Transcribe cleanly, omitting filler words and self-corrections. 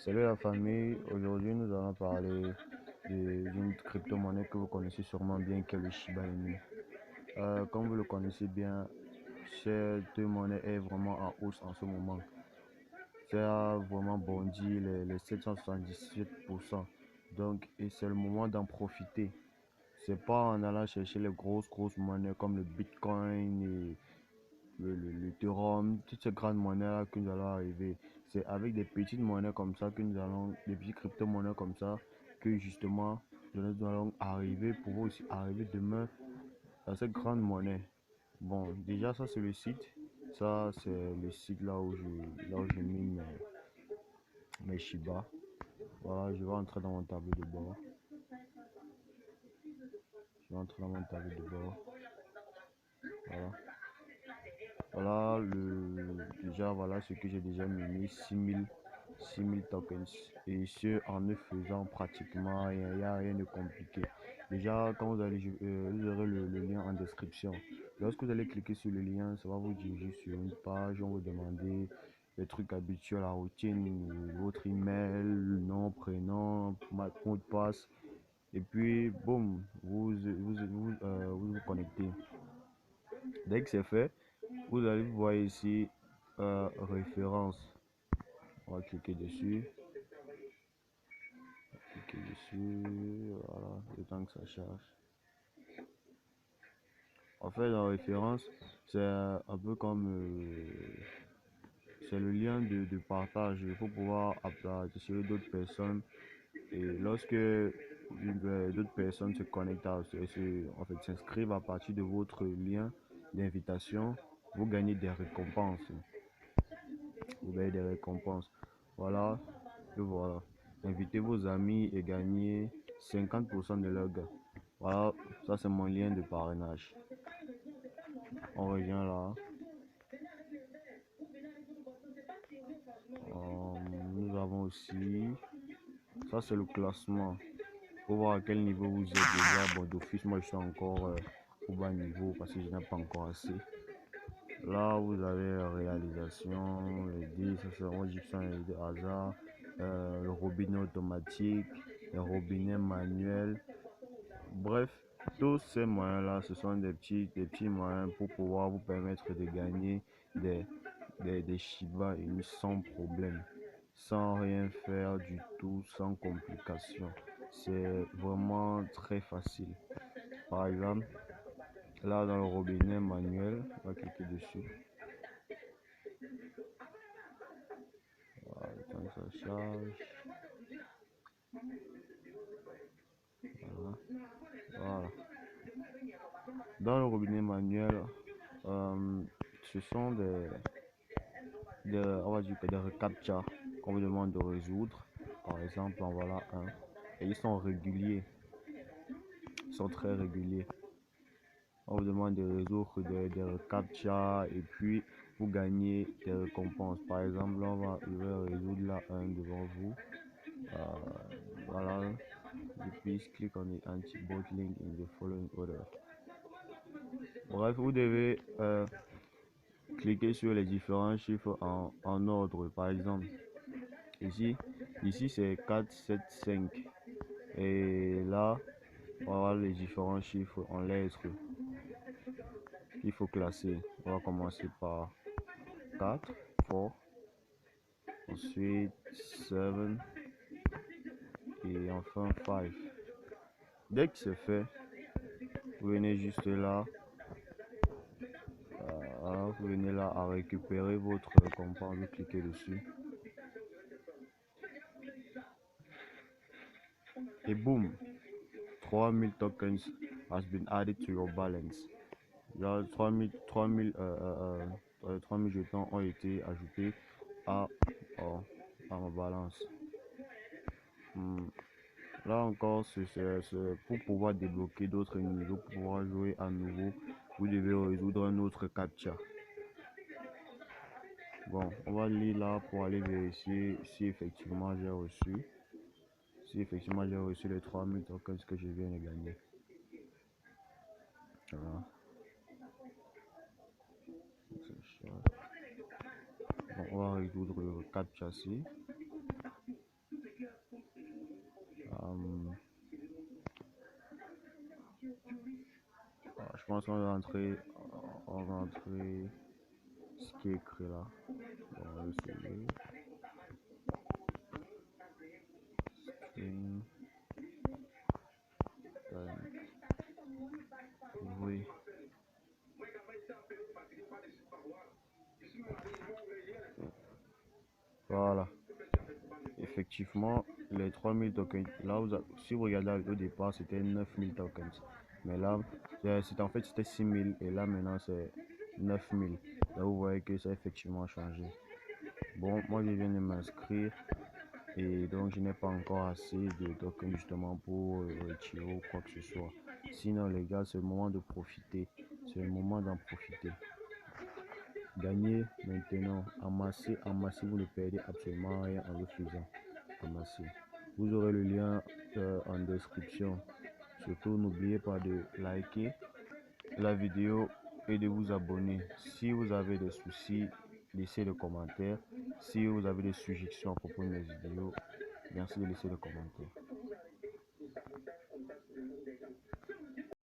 Salut la famille, aujourd'hui nous allons parler d'une crypto-monnaie que vous connaissez sûrement bien, qui est le Shiba Inu. Comme vous le connaissez bien, cette monnaie est vraiment en hausse en ce moment. Ça a vraiment bondi les 777%. Donc, et c'est le moment d'en profiter. C'est pas en allant chercher les grosses monnaies comme le Bitcoin et l'Ethereum, toutes ces grandes monnaies-là que nous allons arriver. C'est avec des petites monnaies comme ça que nous allons, des petites crypto-monnaies comme ça, que justement nous allons arriver, pour aussi arriver demain à cette grande monnaie. Bon, déjà ça c'est le site. Ça c'est le site là où je mine mes Shiba. Voilà, je vais entrer dans mon tableau de bord. Je vais entrer dans mon tableau de bord. Voilà. Voilà déjà voilà ce que j'ai déjà miné, 6000 tokens, et ce en ne faisant pratiquement rien. Il n'y a rien de compliqué. Déjà quand vous aurez le lien en description. Lorsque vous allez cliquer sur le lien, ça va vous diriger sur une page. On va vous demander les trucs habituels, la routine, votre email, nom, prénom, mot de passe, et puis boum, vous connectez. Dès que c'est fait, vous allez voir ici référence. On va cliquer dessus. Voilà, le temps que ça charge. En fait, la référence, c'est un peu comme c'est le lien de partage. Il faut pouvoir attirer d'autres personnes. Et lorsque d'autres personnes se connectent en fait, s'inscrivent à partir de votre lien d'invitation, vous gagnez des récompenses. Voilà, et voilà. Invitez vos amis et gagnez 50% de leur gain. Voilà, ça c'est mon lien de parrainage. On revient là. Nous avons aussi, ça c'est le classement. Pour voir à quel niveau vous êtes déjà. Bon, d'office, moi je suis encore au bas niveau parce que je n'ai pas encore assez. Là, vous avez réalisation, les 10, ça c'est réduction de hasard, le robinet automatique, le robinet manuel. Bref, tous ces moyens-là, ce sont des petits moyens pour pouvoir vous permettre de gagner des Shiba Inu sans problème, sans rien faire du tout, sans complication. C'est vraiment très facile. Par exemple, là dans le robinet manuel, on va cliquer dessus. Voilà, le temps que ça charge. Voilà. Voilà. Dans le robinet manuel, ce sont on va dire que des reCAPTCHA qu'on vous demande de résoudre. Par exemple, en voilà un. Et ils sont réguliers. Ils sont très réguliers. On vous demande de résoudre des reCAPTCHA et puis vous gagnez des récompenses. Par exemple, je vais résoudre là un devant vous. Voilà. Please click on the anti-bot link in the following order. Bref, vous devez cliquer sur les différents chiffres en ordre. Par exemple, ici c'est 4, 7, 5. Et là, voilà les différents chiffres en lettres qu'il faut classer. On va commencer par 4, 4, ensuite 7 et enfin 5. Dès que c'est fait, vous venez juste là. Vous venez là à récupérer votre récompense, vous cliquez dessus. Et boum, 3000 tokens has been added to your balance. Là, 3000 jetons ont été ajoutés à ma balance. Là encore, pour pouvoir débloquer d'autres niveaux, pour pouvoir jouer à nouveau, vous devez résoudre un autre captcha. Bon, on va lire là pour aller vérifier si effectivement j'ai reçu. Si effectivement j'ai reçu les 3000 tokens que je viens de gagner. Voilà. Bon, on va résoudre le captcha ci. Je pense qu'on va rentrer, ce qui est écrit là. Bon, on va essayer. String, oui. Voilà. Effectivement, les 3000 tokens, là, si vous regardez au départ, c'était 9000 tokens. Mais là, en fait, c'était 6000 et là, maintenant, c'est 9000. Là, vous voyez que ça a effectivement changé. Bon, moi, je viens de m'inscrire et donc, je n'ai pas encore assez de tokens justement pour retirer ou quoi que ce soit. Sinon, les gars, c'est le moment de profiter. C'est le moment d'en profiter. Gagnez maintenant, amassez, vous ne perdez absolument rien en le faisant. Amassez. Vous aurez le lien en description. Surtout, n'oubliez pas de liker la vidéo et de vous abonner. Si vous avez des soucis, laissez le commentaire. Si vous avez des suggestions à propos de mes vidéos, merci de laisser le commentaire.